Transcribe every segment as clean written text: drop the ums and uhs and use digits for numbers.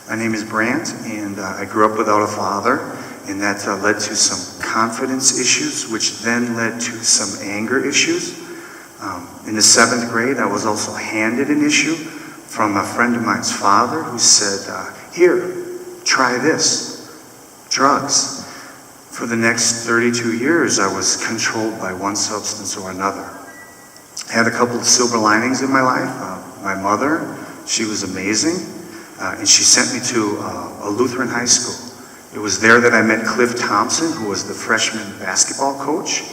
My name is Brant, and I grew up without a father, and that led to some confidence issues, which then led to some anger issues. In the 7th grade, I was also handed an issue from a friend of mine's father who said, here, try this, drugs. For the next 32 years, I was controlled by one substance or another. I had a couple of silver linings in my life. My mother, she was amazing. And she sent me to a Lutheran high school. It was there that I met Cliff Thompson, who was the freshman basketball coach.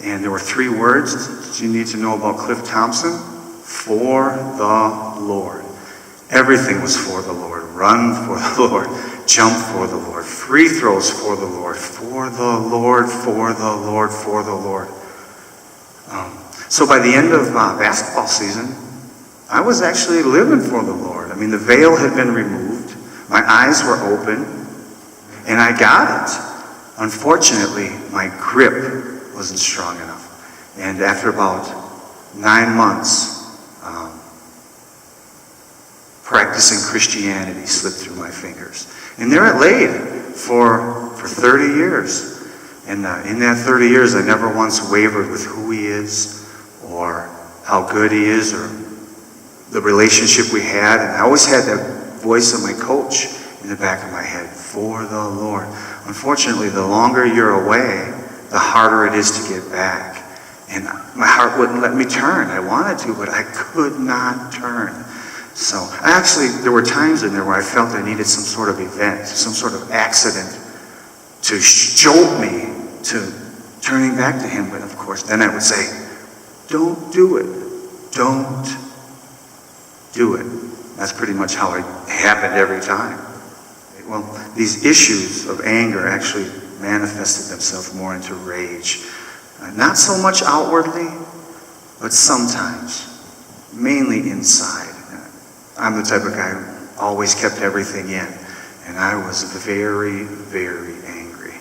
And there were 3 words that you need to know about Cliff Thompson. For the Lord. Everything was for the Lord. Run for the Lord. Jump for the Lord. Free throws for the Lord. For the Lord, for the Lord, for the Lord. So by the end of basketball season, I was actually living for the Lord. I mean, the veil had been removed. My eyes were open, and I got it. Unfortunately, my grip wasn't strong enough. And after about 9 months, practicing Christianity slipped through my fingers. And there it laid for 30 years. And in that 30 years, I never once wavered with who he is or how good he is or the relationship we had, and I always had that voice of my coach in the back of my head, for the Lord. Unfortunately, the longer you're away, the harder it is to get back. And my heart wouldn't let me turn. I wanted to, but I could not turn. So there were times in there where I felt I needed some sort of event, some sort of accident to jolt me to turning back to him. But of course, then I would say, don't do it. Don't do it. That's pretty much how it happened every time. Well, these issues of anger actually manifested themselves more into rage. Not so much outwardly, but sometimes, mainly inside. I'm the type of guy who always kept everything in, and I was very, very angry.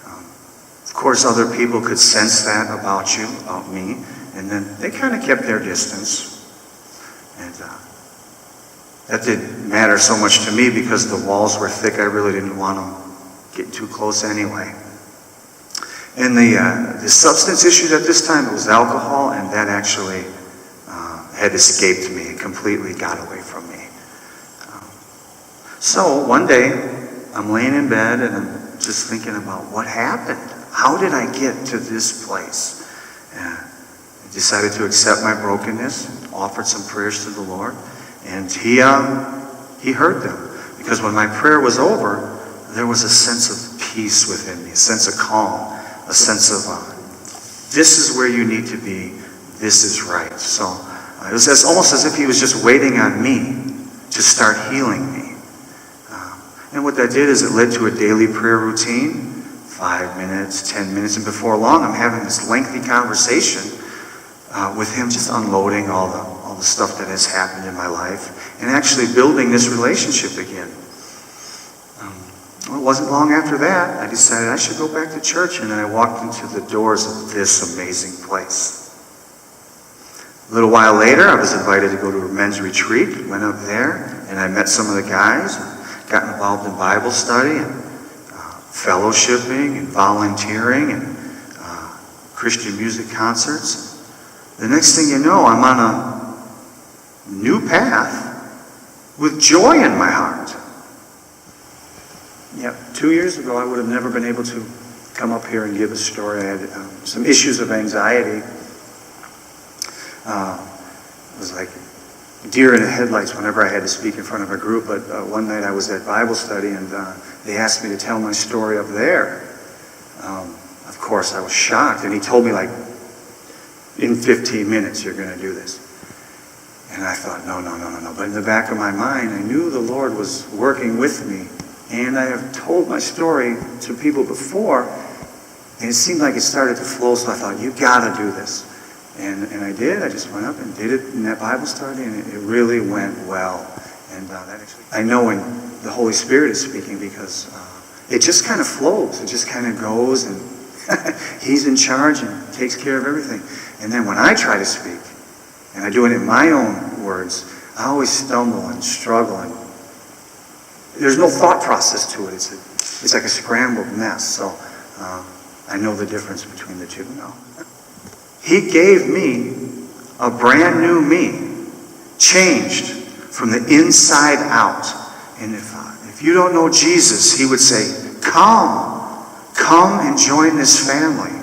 Of course, other people could sense that about you, about me, and then they kind of kept their distance. And that didn't matter so much to me because the walls were thick. I really didn't want them getting too close anyway. And the substance issue at this time, it was alcohol, and that actually had escaped me. It completely got away from me. So one day, I'm laying in bed and I'm just thinking about what happened. How did I get to this place? I decided to accept my brokenness, offered some prayers to the Lord, and he heard them. Because when my prayer was over, there was a sense of peace within me, a sense of calm, a sense of, this is where you need to be, this is right. So it was almost as if he was just waiting on me to start healing me. And what that did is it led to a daily prayer routine, 5 minutes, 10 minutes, and before long I'm having this lengthy conversation with him, just unloading all the stuff that has happened in my life and actually building this relationship again. Well, it wasn't long after that I decided I should go back to church, and then I walked into the doors of this amazing place. A little while later, I was invited to go to a men's retreat. Went up there, and I met some of the guys, got involved in Bible study and fellowshipping and volunteering and Christian music concerts. The next thing you know, I'm on a new path with joy in my heart. Yeah, 2 years ago, I would have never been able to come up here and give a story. I had some issues of anxiety. It was like deer in the headlights whenever I had to speak in front of a group. But one night I was at Bible study, and they asked me to tell my story up there. Of course, I was shocked, and he told me, like, in 15 minutes, you're going to do this. And I thought, no. But in the back of my mind, I knew the Lord was working with me. And I have told my story to people before, and it seemed like it started to flow, so I thought, you got to do this. And I did. I just went up and did it in that Bible study, and it really went well. And that actually, I know when the Holy Spirit is speaking, because it just kind of flows. It just kind of goes, and He's in charge and takes care of everything. And then when I try to speak, and I do it in my own words, I always stumble and struggle, and there's no thought process to it. It's like a scrambled mess. So I know the difference between the two now. He gave me a brand new me, changed from the inside out. And if you don't know Jesus, he would say, come and join this family.